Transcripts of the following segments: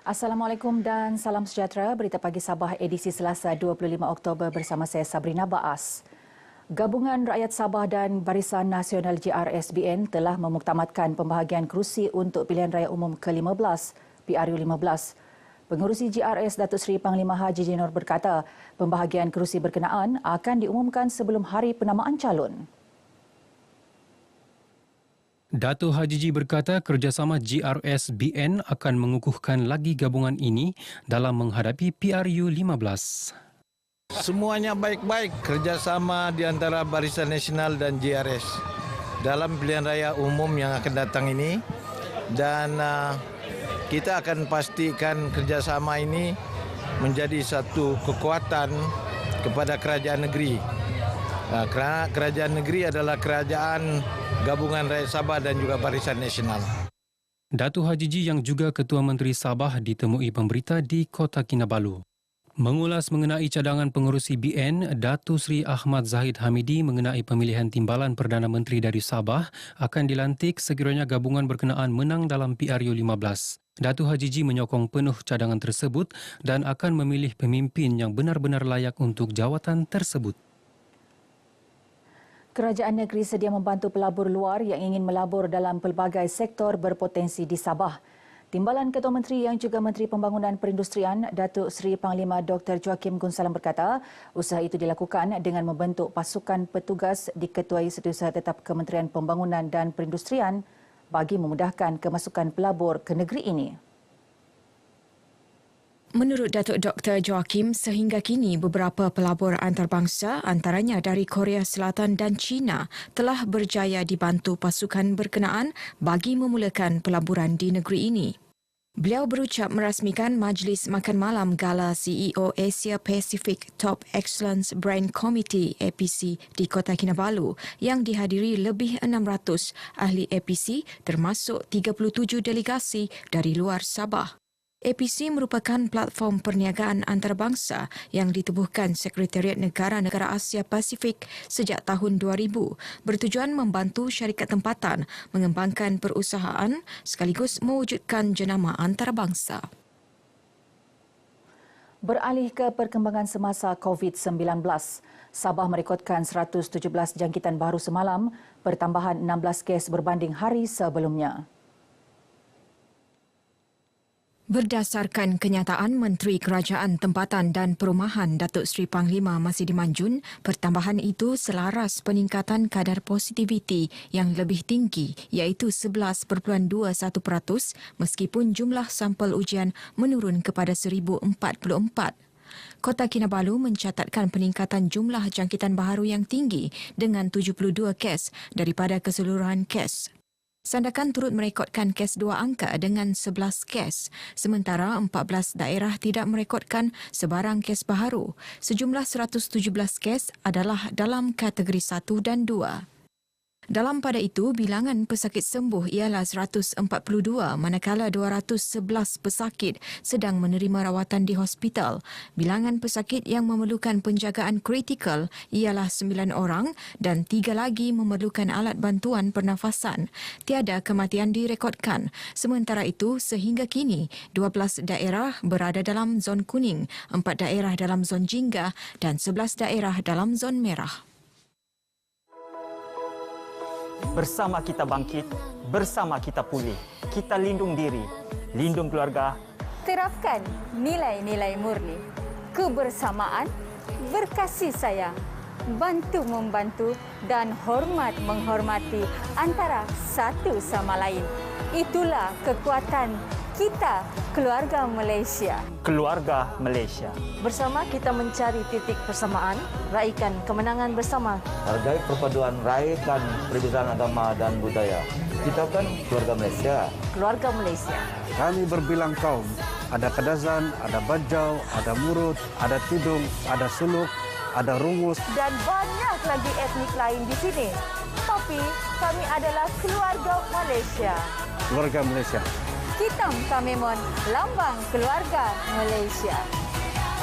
Assalamualaikum dan salam sejahtera. Berita Pagi Sabah edisi Selasa 25 Oktober bersama saya Sabrina Baas. Gabungan Rakyat Sabah dan Barisan Nasional GRSBN telah memuktamadkan pembahagian kerusi untuk pilihan raya umum ke-15 PRU15. Pengerusi GRS Datuk Seri Panglima Haji Jinor berkata, pembahagian kerusi berkenaan akan diumumkan sebelum hari penamaan calon. Datuk Haji Ji berkata kerjasama GRSBN akan mengukuhkan lagi gabungan ini dalam menghadapi PRU 15. Semuanya baik-baik kerjasama di antara Barisan Nasional dan GRS dalam pilihan raya umum yang akan datang ini, dan kita akan pastikan kerjasama ini menjadi satu kekuatan kepada kerajaan negeri. Kerana kerajaan negeri adalah kerajaan gabungan rakyat Sabah dan juga Barisan Nasional. Datuk Haji Ji yang juga Ketua Menteri Sabah ditemui pemberita di Kota Kinabalu. Mengulas mengenai cadangan pengerusi BN, Datuk Seri Ahmad Zahid Hamidi mengenai pemilihan timbalan Perdana Menteri dari Sabah akan dilantik sekiranya gabungan berkenaan menang dalam PRU 15. Datuk Haji Ji menyokong penuh cadangan tersebut dan akan memilih pemimpin yang benar-benar layak untuk jawatan tersebut. Kerajaan negeri sedia membantu pelabur luar yang ingin melabur dalam pelbagai sektor berpotensi di Sabah. Timbalan Ketua Menteri yang juga Menteri Pembangunan Perindustrian, Datuk Seri Panglima Dr. Joakim Gunsalam berkata, usaha itu dilakukan dengan membentuk pasukan petugas diketuai Setiausaha Tetap Kementerian Pembangunan dan Perindustrian bagi memudahkan kemasukan pelabur ke negeri ini. Menurut Datuk Dr. Joakim, sehingga kini beberapa pelabur antarabangsa antaranya dari Korea Selatan dan China telah berjaya dibantu pasukan berkenaan bagi memulakan pelaburan di negeri ini. Beliau berucap merasmikan Majlis Makan Malam Gala CEO Asia Pacific Top Excellence Brand Committee APC di Kota Kinabalu yang dihadiri lebih 600 ahli APC termasuk 37 delegasi dari luar Sabah. APC merupakan platform perniagaan antarabangsa yang ditubuhkan Sekretariat Negara-Negara Asia Pasifik sejak tahun 2000 bertujuan membantu syarikat tempatan mengembangkan perusahaan sekaligus mewujudkan jenama antarabangsa. Beralih ke perkembangan semasa COVID-19, Sabah merekodkan 117 jangkitan baru semalam, pertambahan 16 kes berbanding hari sebelumnya. Berdasarkan kenyataan Menteri Kerajaan Tempatan dan Perumahan Datuk Seri Panglima Masidi Manjun, pertambahan itu selaras peningkatan kadar positiviti yang lebih tinggi iaitu 11.21% meskipun jumlah sampel ujian menurun kepada 1,044. Kota Kinabalu mencatatkan peningkatan jumlah jangkitan baharu yang tinggi dengan 72 kes daripada keseluruhan kes. Sandakan turut merekodkan kes 2 angka dengan 11 kes, sementara 14 daerah tidak merekodkan sebarang kes baharu. Sejumlah 117 kes adalah dalam kategori 1 dan 2. Dalam pada itu, bilangan pesakit sembuh ialah 142 manakala 211 pesakit sedang menerima rawatan di hospital. Bilangan pesakit yang memerlukan penjagaan kritikal ialah 9 orang dan 3 lagi memerlukan alat bantuan pernafasan. Tiada kematian direkodkan. Sementara itu, sehingga kini 12 daerah berada dalam zon kuning, 4 daerah dalam zon jingga dan 11 daerah dalam zon merah. Bersama kita bangkit, bersama kita pulih. Kita lindung diri, lindung keluarga. Terapkan nilai-nilai murni. Kebersamaan, berkasih sayang, bantu-membantu dan hormat-menghormati antara satu sama lain. Itulah kekuatan kita, keluarga Malaysia. Keluarga Malaysia. Bersama kita mencari titik persamaan, raikan kemenangan bersama. Hargai perpaduan, raikan perbezaan agama dan budaya. Kita kan keluarga Malaysia. Keluarga Malaysia. Kami berbilang kaum, ada Kadazan, ada Bajau, ada Murut, ada Tidung, ada Suluk, ada Rungus. Dan banyak lagi etnik lain di sini. Tapi kami adalah keluarga Malaysia. Keluarga Malaysia. Hitam Kamemon, lambang keluarga Malaysia.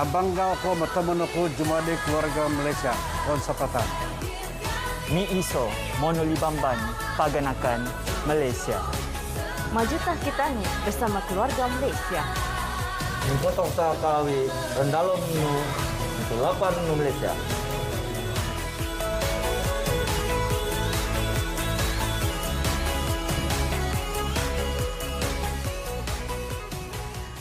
Abanggau ko mataman ako jumadi keluarga Malaysia. Kon sapatan. Mi iso monolibamban paganakan Malaysia. Majulah kita ni bersama keluarga Malaysia. Potong sakawi, rendalom nu, itu 8 nu Malaysia.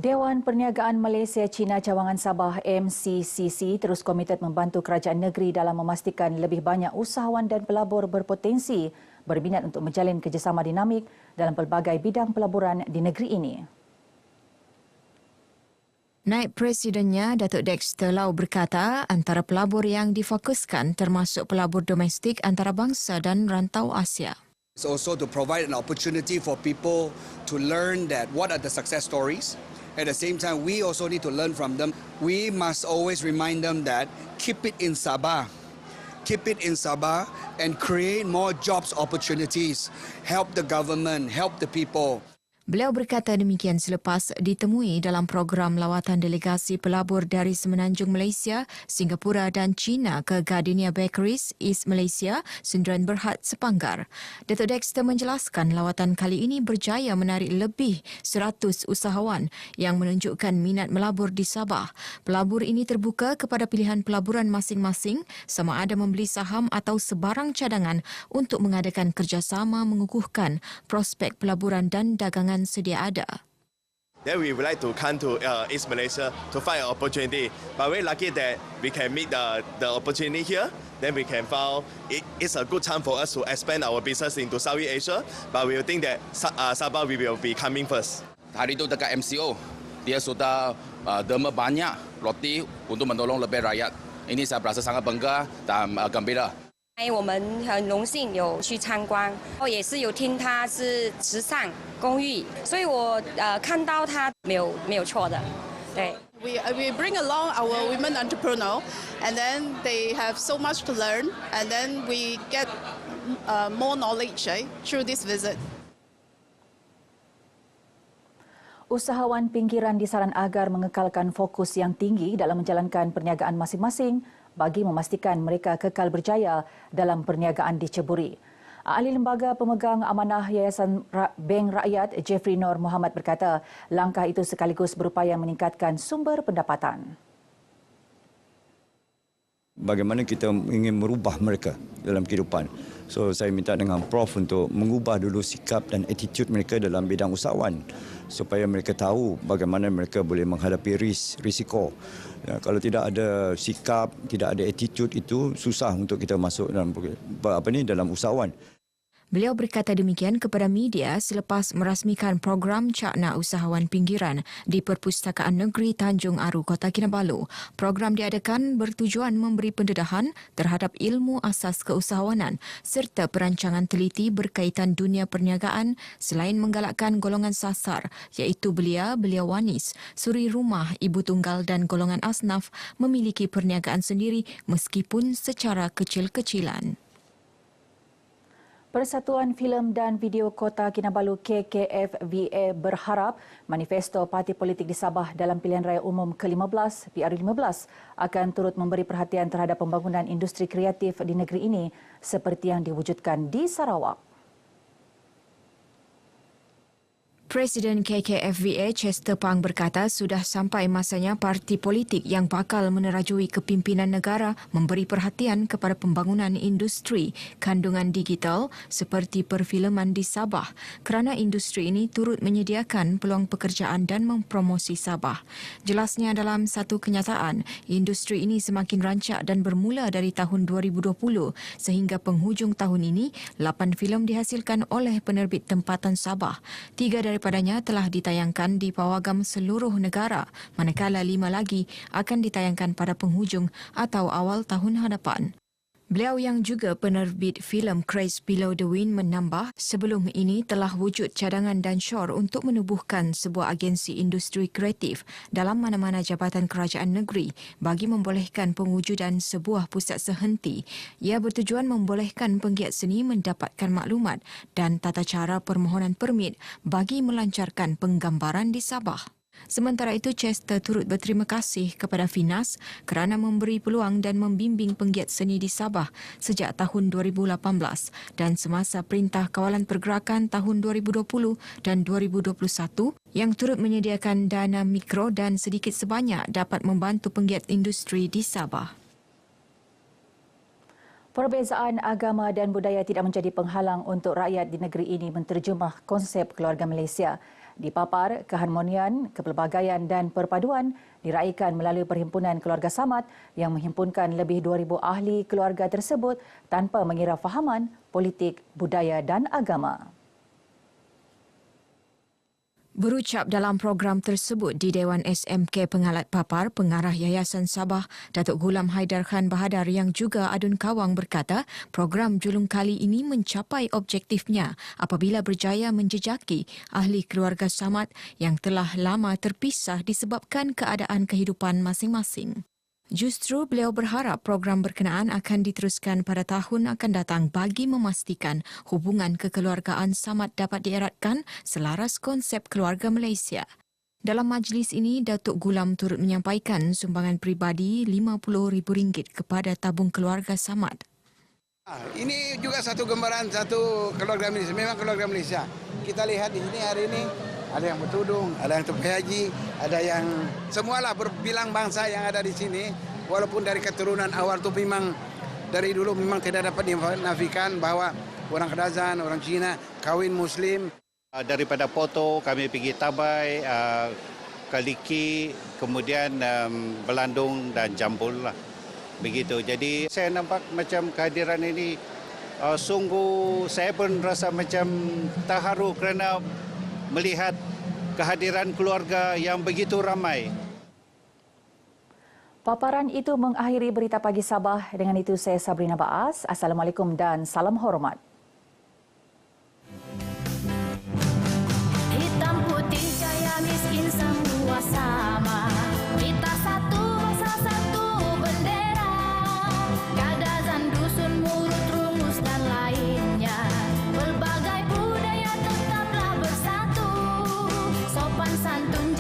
Dewan Perniagaan Malaysia Cina Cawangan Sabah MCCC terus komited membantu kerajaan negeri dalam memastikan lebih banyak usahawan dan pelabur berpotensi berminat untuk menjalin kerjasama dinamik dalam pelbagai bidang pelaburan di negeri ini. Naib Presidennya, Datuk Dexter Lau berkata antara pelabur yang difokuskan termasuk pelabur domestik antarabangsa dan rantau Asia. It's also to provide an opportunity for people to learn that what are the success stories. At the same time, we also need to learn from them. We must always remind them that keep it in Sabah. Keep it in Sabah and create more jobs opportunities. Help the government, help the people. Beliau berkata demikian selepas ditemui dalam program lawatan delegasi pelabur dari Semenanjung Malaysia, Singapura dan China ke Gardenia Bakeries, East Malaysia, Sundaran Berhad, Sepanggar. Datuk Dexter menjelaskan lawatan kali ini berjaya menarik lebih 100 usahawan yang menunjukkan minat melabur di Sabah. Pelabur ini terbuka kepada pilihan pelaburan masing-masing sama ada membeli saham atau sebarang cadangan untuk mengadakan kerjasama mengukuhkan prospek pelaburan dan dagangan sedia ada. Then we would like to come to East Malaysia to find an opportunity. But we're lucky that we can meet the opportunity here. Then we can find it's a good time for us to expand our business into Southeast Asia. But we will think that Sabah we will be coming first. Hari itu dekat MCO, dia sudah derma banyak roti untuk menolong lebih rakyat. Ini saya berasa sangat bangga dan gembira. 我们很荣幸有去参观，也是有听他是慈善公益，所以我看到他没有错的，对。We bring along our women entrepreneur, and then they have so much to learn, and then we get more knowledge through this visit. Usahawan pinggiran disaran agar mengekalkan fokus yang tinggi dalam menjalankan perniagaan masing-masing bagi memastikan mereka kekal berjaya dalam perniagaan diceburi. Ahli Lembaga Pemegang Amanah Yayasan Bank Rakyat Jeffrey Nur Muhammad berkata langkah itu sekaligus berupaya meningkatkan sumber pendapatan. Bagaimana kita ingin merubah mereka dalam kehidupan. So saya minta dengan Prof untuk mengubah dulu sikap dan attitude mereka dalam bidang usahawan supaya mereka tahu bagaimana mereka boleh menghadapi risiko. Ya, kalau tidak ada sikap, tidak ada attitude itu susah untuk kita masuk dalam usahawan. Beliau berkata demikian kepada media selepas merasmikan program Cakna Usahawan Pinggiran di Perpustakaan Negeri Tanjung Aru, Kota Kinabalu. Program diadakan bertujuan memberi pendedahan terhadap ilmu asas keusahawanan serta perancangan teliti berkaitan dunia perniagaan selain menggalakkan golongan sasar iaitu belia, belia wanis, suri rumah, ibu tunggal dan golongan asnaf memiliki perniagaan sendiri meskipun secara kecil-kecilan. Persatuan Filem dan Video Kota Kinabalu KKFVA berharap manifesto parti politik di Sabah dalam pilihan raya umum ke-15 PR15 akan turut memberi perhatian terhadap pembangunan industri kreatif di negeri ini seperti yang diwujudkan di Sarawak. Presiden KKFVA Chester Pang berkata sudah sampai masanya parti politik yang bakal menerajui kepimpinan negara memberi perhatian kepada pembangunan industri kandungan digital seperti perfilman di Sabah kerana industri ini turut menyediakan peluang pekerjaan dan mempromosi Sabah. Jelasnya dalam satu kenyataan, industri ini semakin rancak dan bermula dari tahun 2020 sehingga penghujung tahun ini 8 filem dihasilkan oleh penerbit tempatan Sabah. 3 daripadanya telah ditayangkan di pawagam seluruh negara, manakala 5 lagi akan ditayangkan pada penghujung atau awal tahun hadapan. Beliau yang juga penerbit filem Craze Below the Wind menambah sebelum ini telah wujud cadangan dan syur untuk menubuhkan sebuah agensi industri kreatif dalam mana-mana jabatan kerajaan negeri bagi membolehkan pewujudan sebuah pusat sehenti. Ia bertujuan membolehkan penggiat seni mendapatkan maklumat dan tata cara permohonan permit bagi melancarkan penggambaran di Sabah. Sementara itu, Chester turut berterima kasih kepada Finas kerana memberi peluang dan membimbing penggiat seni di Sabah sejak tahun 2018 dan semasa Perintah Kawalan Pergerakan tahun 2020 dan 2021 yang turut menyediakan dana mikro dan sedikit sebanyak dapat membantu penggiat industri di Sabah. Perbezaan agama dan budaya tidak menjadi penghalang untuk rakyat di negeri ini menterjemah konsep keluarga Malaysia. Dipapar, keharmonian, kepelbagaian dan perpaduan diraikan melalui Perhimpunan Keluarga Samad yang menghimpunkan lebih 2,000 ahli keluarga tersebut tanpa mengira fahaman, politik, budaya dan agama. Berucap dalam program tersebut di Dewan SMK Pengalat Papar, Pengarah Yayasan Sabah, Datuk Ghulam Haidar Khan Bahadar yang juga Adun Kawang berkata, program julung kali ini mencapai objektifnya apabila berjaya menjejaki ahli keluarga Samad yang telah lama terpisah disebabkan keadaan kehidupan masing-masing. Justru beliau berharap program berkenaan akan diteruskan pada tahun akan datang bagi memastikan hubungan kekeluargaan Samad dapat dieratkan selaras konsep keluarga Malaysia. Dalam majlis ini, Datuk Ghulam turut menyampaikan sumbangan peribadi RM50,000 kepada tabung keluarga Samad. Ini juga satu gambaran satu keluarga Malaysia. Memang keluarga Malaysia. Kita lihat di sini hari ini ada yang bertudung, ada yang tupai haji, ada yang semualah berbilang bangsa yang ada di sini. Walaupun dari keturunan awal itu memang dari dulu memang tidak dapat dinafikan bahwa orang Kadazan, orang Cina, kawin Muslim. Daripada Poto kami pergi Tabai, Kaliki, kemudian Belandung dan Jambul lah. Begitu. Jadi saya nampak macam kehadiran ini sungguh saya pun rasa macam terharu kerana melihat kehadiran keluarga yang begitu ramai. Paparan itu mengakhiri berita pagi Sabah. Dengan itu saya Sabrina Baas. Assalamualaikum dan salam hormat.